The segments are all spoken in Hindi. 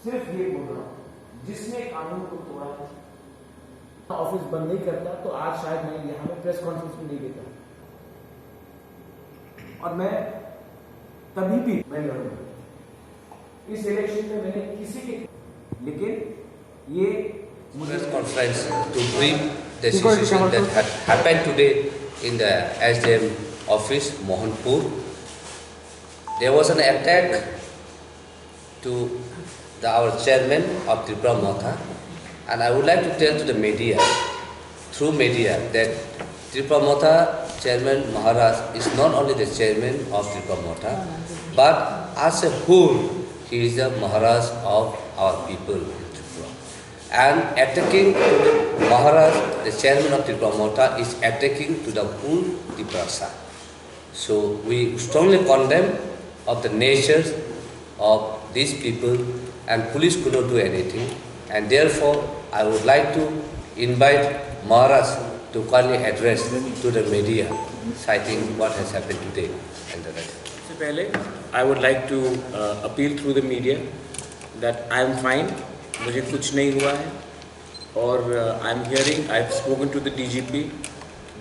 सिर्फ ये बोल रहा हूं, जिसने कानून को तोड़ा है ऑफिस बंद नहीं करता तो आज शायद मैं यहां में प्रेस कॉन्फ्रेंस भी नहीं देता, और मैं कभी भी मैं लड़ूंगा इस इलेक्शन में। मैंने किसी के, लेकिन ये press conference to brief the situation that had happened today in the SDM office, Mohanpur. There was an attack to our chairman of Tripura Motha, and I would like to tell to the media, through media, that Tripura Motha chairman Maharaj is not only the chairman of Tripura Motha, but as a whole, he is the Maharaj of our people. And attacking to the Maharaj, the chairman of Tripura Motha, is attacking to the whole Tripura. So we strongly condemn of the natures of these people, and police could not do anything. And therefore, I would like to invite Maharaj to kindly address to the media, citing what has happened today and the rest. सबसे पहले I would like to appeal through the media that I am fine. मुझे कुछ नहीं हुआ है, और I am hearing, I have spoken to the DGP,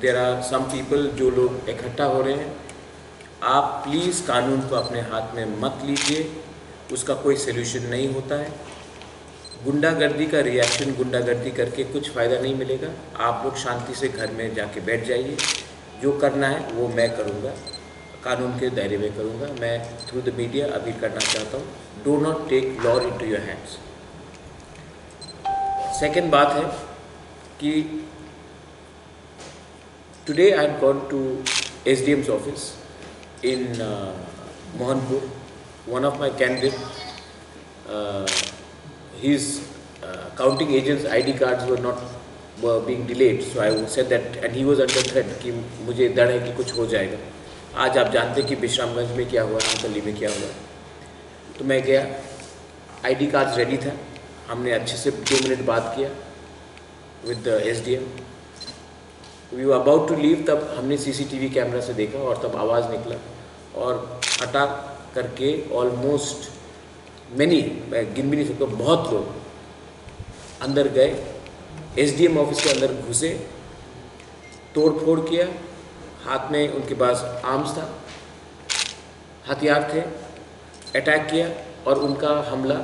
there are some people जो लोग इकट्ठा हो रहे हैं। आप प्लीज़ कानून को अपने हाथ में मत लीजिए, उसका कोई सलूशन नहीं होता है। गुंडागर्दी का रिएक्शन गुंडागर्दी करके कुछ फ़ायदा नहीं मिलेगा। आप लोग शांति से घर में जाके बैठ जाइए, जो करना है वो मैं करूँगा, कानून के दायरे में करूँगा। मैं थ्रू द मीडिया अपील करना चाहता हूँ, do not take law into your hands. Second बात है कि today I had gone to SDM's office इन Mohanpur. One of my candidate, his counting agents' ID cards were being delayed, so I said that, and he was under threat कि मुझे डर है कि कुछ हो जाएगा। आज आप जानते हैं कि विश्रामगंज में क्या हुआ, रामतली में क्या हुआ। तो मैं गया, ID कार्ड्स रेडी था, हमने अच्छे से 2 मिनट बात किया with the SDM। We were about to leave, तब हमने CCTV कैमरा से देखा और तब आवाज़ निकला, और अटैक करके ऑलमोस्ट मैनी, मैं गिन भी नहीं सकता, बहुत लोग अंदर गए, SDM ऑफिस के अंदर घुसे, तोड़ फोड़ किया, हाथ में उनके पास आर्म्स था, हथियार थे, अटैक किया, और उनका हमला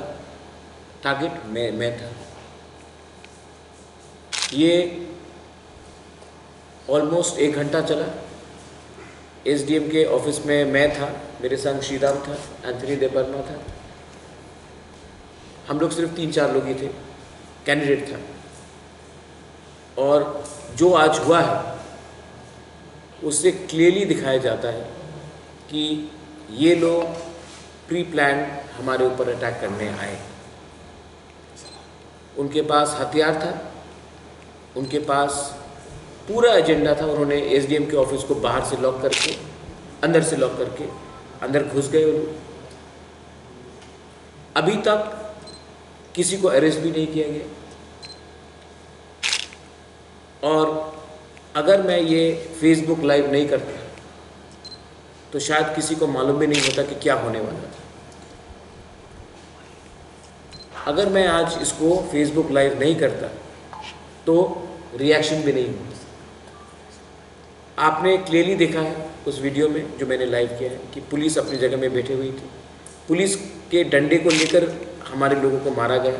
टारगेट मैं था। ये ऑलमोस्ट 1 घंटा चला। SDM के ऑफिस में मैं था, मेरे संग श्रीराम था, एंथनी देवर्मा था, हम लोग सिर्फ 3-4 लोग ही थे, कैंडिडेट था। और जो आज हुआ है उससे क्लियरली दिखाया जाता है कि ये लोग प्री प्लान हमारे ऊपर अटैक करने आए। उनके पास हथियार था, उनके पास पूरा एजेंडा था। उन्होंने SDM के ऑफिस को बाहर से लॉक करके, अंदर से लॉक करके अंदर घुस गए वो लोग। अभी तक किसी को अरेस्ट भी नहीं किया गया, और अगर मैं ये फेसबुक लाइव नहीं करता तो शायद किसी को मालूम भी नहीं होता कि क्या होने वाला था। अगर मैं आज इसको फेसबुक लाइव नहीं करता तो रिएक्शन भी नहीं होता। आपने क्लियरली देखा है उस वीडियो में जो मैंने लाइव किया है कि पुलिस अपनी जगह में बैठे हुई थी, पुलिस के डंडे को लेकर हमारे लोगों को मारा गया।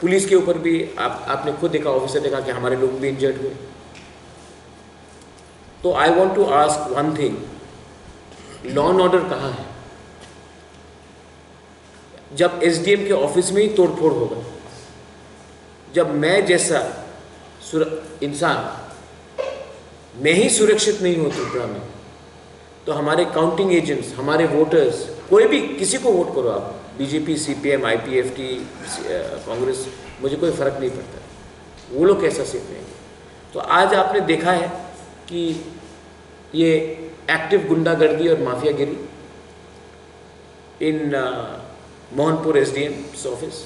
पुलिस के ऊपर भी आपने खुद देखा, ऑफिसर देखा कि हमारे लोग भी इंजर्ड हुए। तो I want to ask one thing, law and order कहाँ है? जब SDM के ऑफिस में ही तोड़फोड़ होगा, जब मैं जैसा इंसान मैं ही सुरक्षित नहीं हूँ त्रिपुरा में, तो हमारे काउंटिंग एजेंट्स, हमारे वोटर्स, कोई भी किसी को वोट करो आप, BJP, CPM, IPFT, कांग्रेस, मुझे कोई फ़र्क नहीं पड़ता, वो लोग कैसा सेफ रहेंगे? तो आज आपने देखा है कि ये एक्टिव गुंडागर्दी और माफियागिरी इन मोहनपुर SDM's ऑफिस।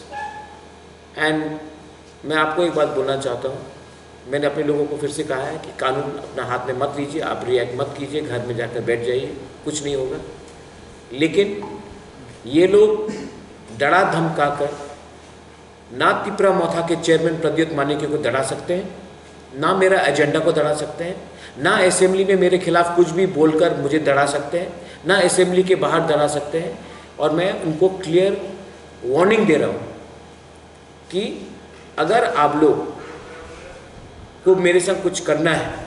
एंड मैं आपको एक बात बोलना चाहता हूँ, मैंने अपने लोगों को फिर से कहा है कि कानून अपना हाथ में मत लीजिए, आप रिएक्ट मत कीजिए, घर में जाकर बैठ जाइए, कुछ नहीं होगा। लेकिन ये लोग डरा धमका कर ना तिपरा मोथा के चेयरमैन प्रद्योत मानिक्य को डरा सकते हैं, ना मेरा एजेंडा को डरा सकते हैं, ना असेंबली में मेरे खिलाफ कुछ भी बोलकर मुझे डरा सकते हैं, ना असेंबली के बाहर डरा सकते हैं। और मैं उनको क्लियर वार्निंग दे रहा हूँ कि अगर आप लोग को मेरे साथ कुछ करना है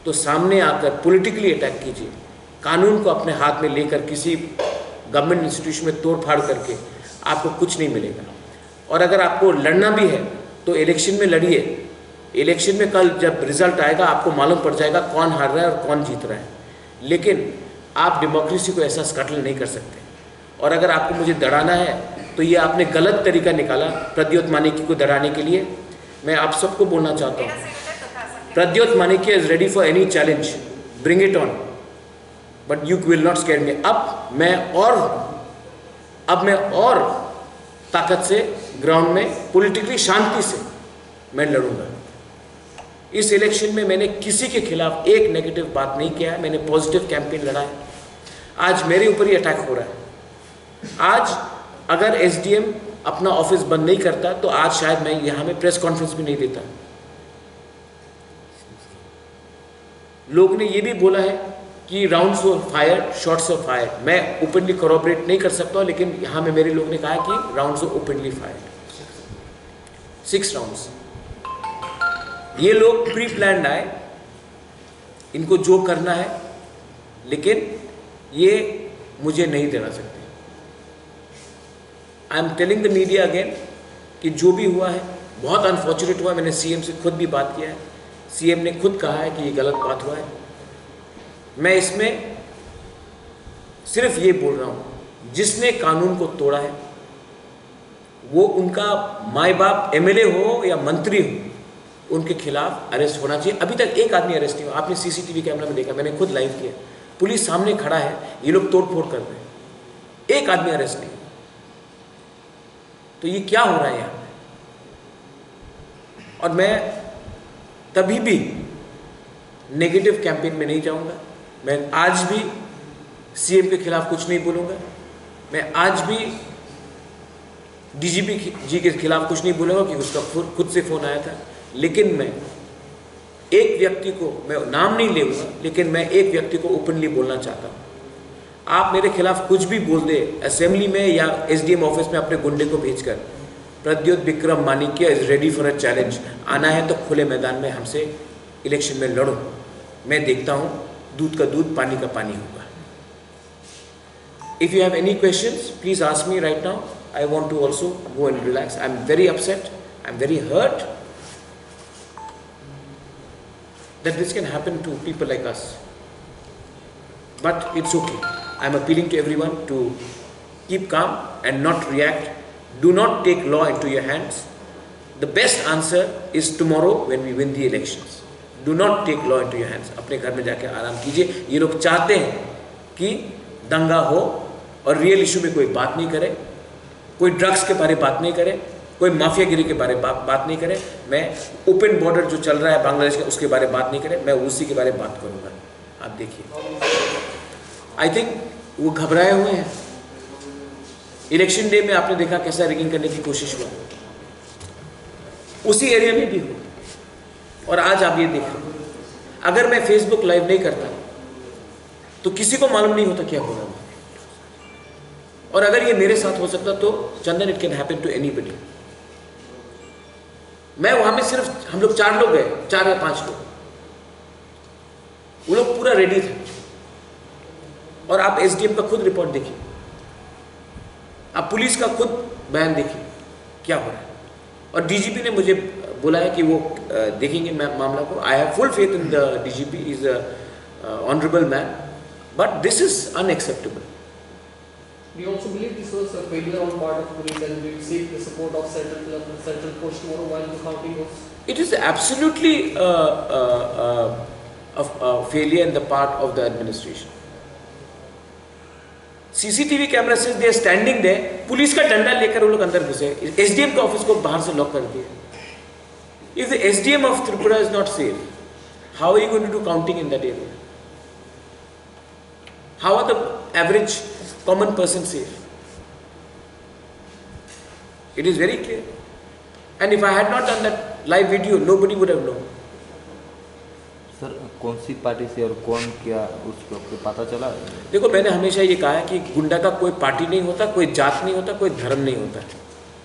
तो सामने आकर पॉलिटिकली अटैक कीजिए, कानून को अपने हाथ में लेकर किसी गवर्नमेंट इंस्टीट्यूशन में तोड़ फाड़ करके आपको कुछ नहीं मिलेगा। और अगर आपको लड़ना भी है तो इलेक्शन में लड़िए। इलेक्शन में कल जब रिजल्ट आएगा आपको मालूम पड़ जाएगा कौन हार रहा है और कौन जीत रहा है, लेकिन आप डेमोक्रेसी को ऐसा स्कैटल नहीं कर सकते। और अगर आपको मुझे डराना है तो ये आपने गलत तरीका निकाला प्रद्योत मानिक्य को डराने के लिए। मैं आप सबको बोलना चाहता हूँ, Pradyot Manikya is ready for any challenge, bring it on, but you will not scare me. अब मैं और ताकत से ग्राउंड में पॉलिटिकली शांति से मैं लड़ूंगा। इस इलेक्शन में मैंने किसी के खिलाफ एक नेगेटिव बात नहीं किया है, मैंने पॉजिटिव कैंपेन लड़ा है। आज मेरे ऊपर ही अटैक हो रहा है। आज अगर एसडीएम अपना ऑफिस बंद नहीं करता तो आज शायद मैं यहाँ में प्रेस कॉन्फ्रेंस भी नहीं देता। लोग ने ये भी बोला है कि राउंड्स वर फायर्ड, शॉट्स वर फायर्ड। मैं ओपनली कोऑपरेट नहीं कर सकता, लेकिन यहाँ में मेरे लोग ने कहा कि राउंड्स वर ओपनली फायर्ड, 6 राउंड्स। ये लोग प्री प्लान्ड आए, इनको जो करना है, लेकिन ये मुझे नहीं देना सकते। I am telling the media again कि जो भी हुआ है बहुत अनफॉर्चुनेट हुआ। मैंने सीएम से खुद भी बात किया है, सीएम ने खुद कहा है कि ये गलत बात हुआ है। मैं इसमें सिर्फ ये बोल रहा हूँ, जिसने कानून को तोड़ा है वो उनका माई बाप एमएलए हो या मंत्री हो, उनके खिलाफ अरेस्ट होना चाहिए। अभी तक एक आदमी अरेस्ट नहीं हुआ। आपने सीसीटीवी कैमरा में देखा, मैंने खुद लाइव किया, पुलिस सामने खड़ा है, ये लोग तोड़ फोड़ कर रहे हैं, एक आदमी अरेस्ट नहीं। तो ये क्या हो रहा है यहाँ? और मैं कभी भी नेगेटिव कैंपेन में नहीं जाऊंगा। मैं आज भी सीएम के खिलाफ कुछ नहीं बोलूंगा। मैं आज भी डीजीपी जी के खिलाफ कुछ नहीं बोलूंगा कि उसका खुद से फोन आया था। लेकिन मैं एक व्यक्ति को, मैं नाम नहीं लेऊंगा, लेकिन मैं एक व्यक्ति को ओपनली बोलना चाहता हूँ। आप मेरे खिलाफ कुछ भी बोल दे असेंबली में या एसडीएम ऑफिस में अपने गुंडे को भेजकर, Pradyot Vikram Manikya is ready for a challenge. आना है तो खुले मैदान में हमसे इलेक्शन में लड़ो। मैं देखता हूँ दूध का दूध, पानी का पानी होगा। If you have any questions please ask me right now. I want to also go and relax. I am very upset, I am very hurt that this can happen to people like us, but it's okay. I am appealing to everyone to keep calm and not react. Do not take law into your hands. The best answer is tomorrow when we win the elections. Do not take law into your hands. अपने घर में जाके आराम कीजिए। ये लोग चाहते हैं कि दंगा हो और रियल इशू में कोई बात नहीं करे, कोई ड्रग्स के बारे में बात नहीं करे, कोई माफियागिरी के बारे में बात नहीं करे। मैं ओपन बॉर्डर जो चल रहा है बांग्लादेश का, उसके बारे में बात नहीं करे, मैं उसी के बारे में बात करूंगा। आप देखिए, आई थिंक वो घबराए हुए हैं। इलेक्शन डे में आपने देखा कैसा रिगिंग करने की कोशिश हुआ, उसी एरिया में भी हो। और आज आप ये देख रहे हैं, अगर मैं फेसबुक लाइव नहीं करता तो किसी को मालूम नहीं होता क्या हो रहा है। और अगर ये मेरे साथ हो सकता तो Chandan, it can happen to anybody. मैं वहां में सिर्फ हम लोग 4 लोग गए, 4 या 5 लोग, वो लोग पूरा रेडी थे। और आप एसडीएम का खुद रिपोर्ट देखिए, आप पुलिस का खुद बयान देखिए क्या हो रहा है। और डीजीपी ने मुझे बोला है कि वो देखेंगे मामला को। I have full faith in the DGP, is a honourable man, but this is unacceptable. Do you also believe this was a failure on part of police and will seek the support of central force tomorrow while the counting goes? It is absolutely a failure in the part of the administration. CCTV camera says they are standing there. Police का डंडा लेकर वो लोग अंदर घुसे, एसडीएम का ऑफिस को बाहर से लॉक कर दिया। If the SDM of Tripura is not safe, how are you going to do counting in that area? How are the average common person safe? It is very clear. And if I had not done that live video, nobody would have known. Sir कौन सी पार्टी से और कौन क्या उसको पता चला? देखो, मैंने हमेशा ये कहा है कि गुंडा का कोई पार्टी नहीं होता, कोई जात नहीं होता, कोई धर्म नहीं होता।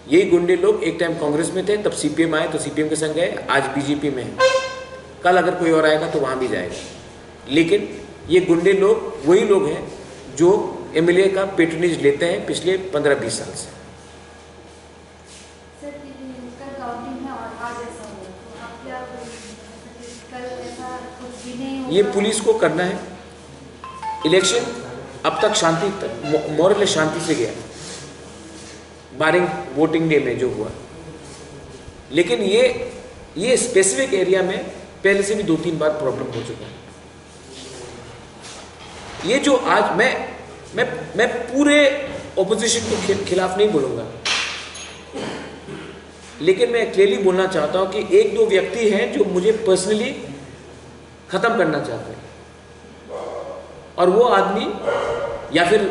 यही गुंडे लोग एक टाइम कांग्रेस में थे, तब सीपीएम आए तो सीपीएम के संग गए, आज बीजेपी में है। कल अगर कोई और आएगा तो वहाँ भी जाएगा। लेकिन ये गुंडे लोग वही लोग हैं जो एमएलए का पेट्रोनेज लेते हैं पिछले 15-20 साल से। ये पुलिस को करना है। इलेक्शन अब तक शांति तक मॉरल शांति से गया, बारिंग वोटिंग डे में जो हुआ। लेकिन ये स्पेसिफिक एरिया में पहले से भी 2-3 बार प्रॉब्लम हो चुका है। ये जो आज मैं पूरे ऑपोजिशन के खिलाफ नहीं बोलूँगा, लेकिन मैं क्लियरली बोलना चाहता हूँ कि 1-2 व्यक्ति हैं जो मुझे पर्सनली ख़त्म करना चाहते हैं, और वो आदमी या फिर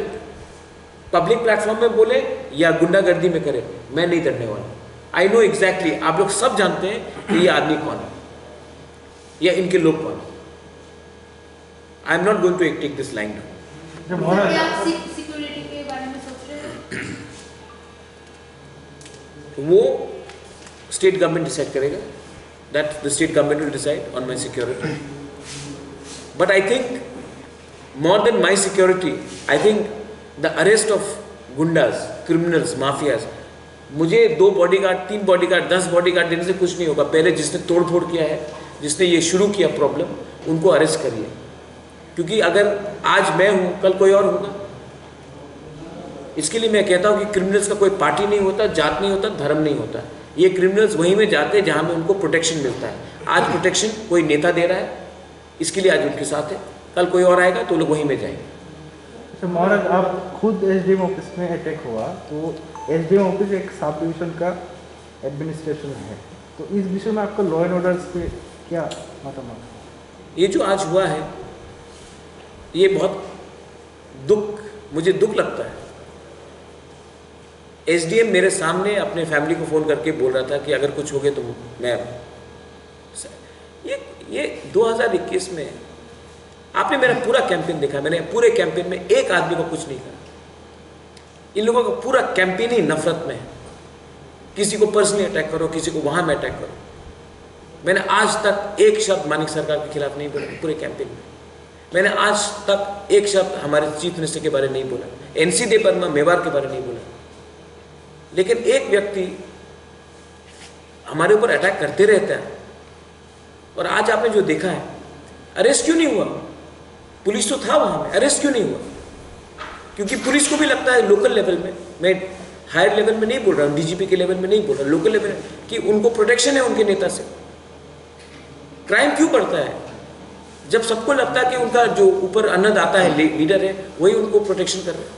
पब्लिक प्लेटफॉर्म में बोले या गुंडागर्दी में करे, मैं नहीं डरने वाला। आई नो एग्जैक्टली, आप लोग सब जानते हैं कि ये आदमी कौन है या इनके लोग कौन है। I am not going to take this line down. आप सिक्योरिटी के बारे में सोच रहे हैं? वो स्टेट गवर्नमेंट डिसाइड करेगा, that the state government will decide on my security. But I think more than my security, I think the arrest of goondas, criminals, mafias, मुझे 2 बॉडीगार्ड, 3 बॉडीगार्ड, 10 बॉडीगार्ड देने से कुछ नहीं होगा। पहले जिसने तोड़ फोड़ किया है, जिसने ये शुरू किया प्रॉब्लम, उनको अरेस्ट करिए। क्योंकि अगर आज मैं हूँ, कल कोई और होगा। इसके लिए मैं कहता हूँ कि क्रिमिनल्स का कोई पार्टी नहीं होता, जात नहीं होता, धर्म नहीं होता। ये क्रिमिनल्स वहीं में जाते हैं जहाँ में उनको प्रोटेक्शन मिलता है। आज प्रोटेक्शन कोई नेता दे रहा है, इसके लिए आज उनके साथ है। कल कोई और आएगा तो लोग वहीं में जाएंगे। अच्छा महाराज, आप खुद एसडीएम ऑफिस में अटैक हुआ, तो एसडीएम ऑफिस एक सब डिवीजन का एडमिनिस्ट्रेशन है, तो इस विषय में आपका लॉ एंड ऑर्डर पे क्या मतलब? ये जो आज हुआ है, ये बहुत मुझे दुख लगता है। एसडीएम मेरे सामने अपने फैमिली को फ़ोन करके बोल रहा था कि अगर कुछ हो गया तो मैं ये 2021 में आपने मेरा पूरा कैंपेन देखा। मैंने पूरे कैंपेन में एक आदमी को कुछ नहीं कहा। इन लोगों का पूरा कैंपेन ही नफरत में है। किसी को पर्सनली अटैक करो, किसी को वहां में अटैक करो। मैंने आज तक एक शब्द मानिक सरकार के खिलाफ नहीं बोला पूरे कैंपेन में। मैंने आज तक एक शब्द हमारे चीफ मिनिस्टर के बारे में नहीं बोला, एनसी दे वर्मा मेवाड़ के बारे में नहीं बोला। लेकिन एक व्यक्ति हमारे ऊपर अटैक करते रहता है, और आज आपने जो देखा है, अरेस्ट क्यों नहीं हुआ? पुलिस तो था वहां में, अरेस्ट क्यों नहीं हुआ? क्योंकि पुलिस को भी लगता है लोकल लेवल में, मैं हायर लेवल में नहीं बोल रहा हूँ, डीजीपी के लेवल में नहीं बोल रहा, लोकल लेवल में, कि उनको प्रोटेक्शन है उनके नेता से। क्राइम क्यों बढ़ता है? जब सबको लगता है कि उनका जो ऊपर अन्नदाता है, लीडर है, वही उनको प्रोटेक्शन कर रहे हैं।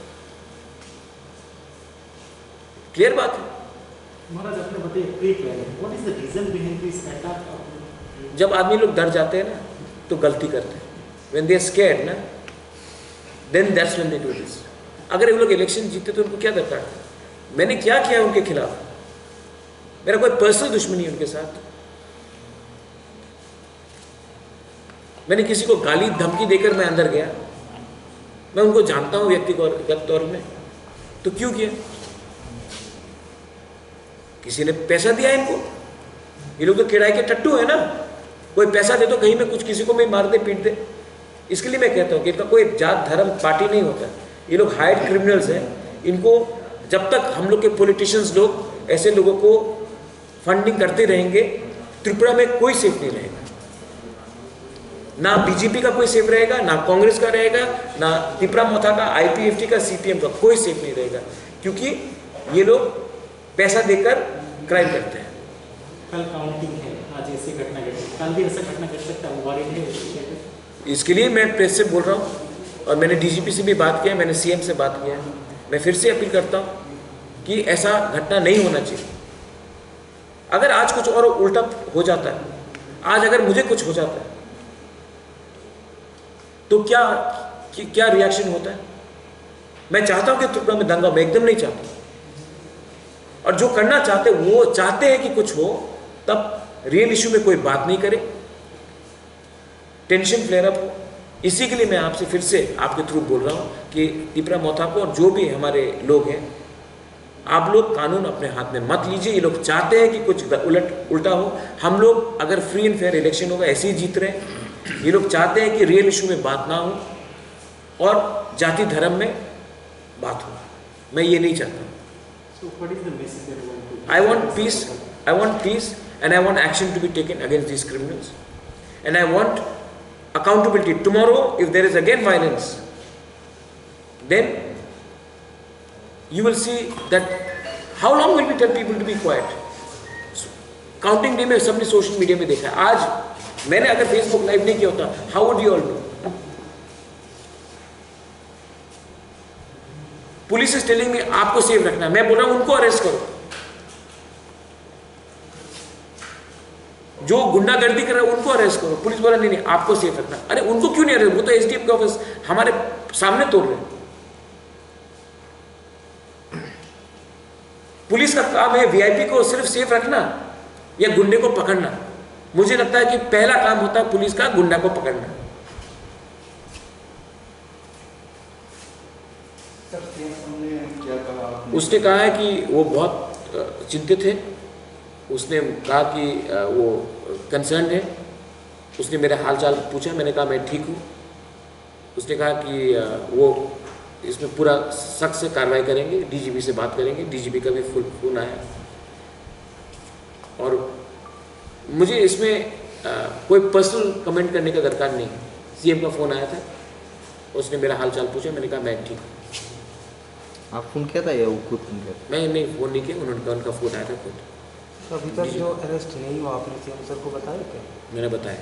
क्लियर बात है। महाराज, आपने बताइए pre planning, what is the reason behind this attack? जब आदमी लोग डर जाते हैं ना, तो गलती करते हैं। When they are scared ना, then that's when they do this. अगर वो लोग इलेक्शन जीते तो उनको क्या दरकार था? मैंने क्या किया उनके खिलाफ? मेरा कोई पर्सनल दुश्मनी है उनके साथ। मैंने किसी को गाली धमकी देकर मैं अंदर गया? मैं उनको जानता हूं व्यक्तिगत तौर में, तो क्यों किया? किसी ने पैसा दिया इनको? ये लोग तो किराए के टट्टू है ना। कोई पैसा दे तो कहीं में कुछ किसी को मैं मार दे, पीट दे। इसके लिए मैं कहता हूँ कि इनका कोई जात धर्म पार्टी नहीं होता। ये लोग हाइड क्रिमिनल्स हैं। इनको जब तक हम लोग के पॉलिटिशियंस लोग ऐसे लोगों को फंडिंग करते रहेंगे, त्रिपुरा में कोई सेफ नहीं रहेगा। ना बीजेपी का कोई सेफ रहेगा, ना कांग्रेस का रहेगा, ना तिपरा मोथा का, आईपीएफटी का, सीपीएम का, कोई सेफ नहीं रहेगा। क्योंकि ये लोग पैसा देकर क्राइम करते हैं। कल काउंटिंग है, आज ऐसी घटना घटी, कल भी ऐसा घटना घट सकता है, वारिंग है। इसके लिए मैं प्रेस से बोल रहा हूँ, और मैंने डीजीपी से भी बात किया, मैंने सीएम से बात किया है। मैं फिर से अपील करता हूँ कि ऐसा घटना नहीं होना चाहिए। अगर आज कुछ और उल्टा हो जाता है, आज अगर मुझे कुछ हो जाता है, तो क्या रिएक्शन होता है? मैं चाहता हूं कि त्रिपुरा में दंगा, मैं एकदम नहीं चाहता, और जो करना चाहते वो चाहते हैं कि कुछ हो, तब रियल इशू में कोई बात नहीं करे, टेंशन फ्लेयर अप हो। इसी के लिए मैं आपसे फिर से आपके थ्रू बोल रहा हूँ कि तिपरा मोथाको और जो भी हमारे लोग हैं, आप लोग कानून अपने हाथ में मत लीजिए। ये लोग चाहते हैं कि कुछ उल्टा हो। हम लोग अगर फ्री एंड फेयर इलेक्शन होगा ऐसे ही जीत रहे हैं। ये लोग चाहते हैं कि रियल इशू में बात ना हो और जाति धर्म में बात हो। मैं ये नहीं चाहता। So what is the message that you want to? I want peace, and I want action to be taken against these criminals, and I want accountability. Tomorrow, if there is again violence, then you will see that how long will we tell people to be quiet? Counting day में सबने सोशल मीडिया में देखा है। आज मैंने अगर फेसबुक लाइव नहीं किया होता, how would you all do? Police is telling me आपको सेफ रखना है, मैं बोल रहा हूं उनको अरेस्ट करो। जो गुंडागर्दी कर रहे हैं उनको अरेस्ट करो। पुलिस बोला नहीं नहीं आपको सेफ रखना। अरे उनको क्यों नहीं अरेस्ट? वो तो एसडीएम के ऑफिस हमारे सामने तोड़ रहे हैं। पुलिस का काम है वीआईपी को सिर्फ सेफ रखना या गुंडे को पकड़ना? मुझे लगता है कि पहला काम होता है पुलिस का गुंडा को पकड़ना। उसने कहा है कि वो बहुत चिंतित है। उसने कहा कि वो कंसर्न है। उसने मेरा हालचाल पूछा, मैंने कहा मैं ठीक हूँ। उसने कहा कि वो इसमें पूरा सख्त से कार्रवाई करेंगे, डीजीपी से बात करेंगे। डीजीपी का भी फोन आया और मुझे इसमें कोई पर्सनल कमेंट करने का दरकार नहीं। सीएम का फ़ोन आया था, उसने मेरा हालचाल पूछा, मैंने कहा मैं ठीक हूँ। आप फ़ोन किया था या वो खुद फ़ोन किया था? मैं नहीं फ़ोन नहीं किया, उनका फ़ोन आया था खुद। तो अभी तक जो अरेस्ट नहीं हुआ आपने सीएम सर को बताया क्या? मैंने बताया।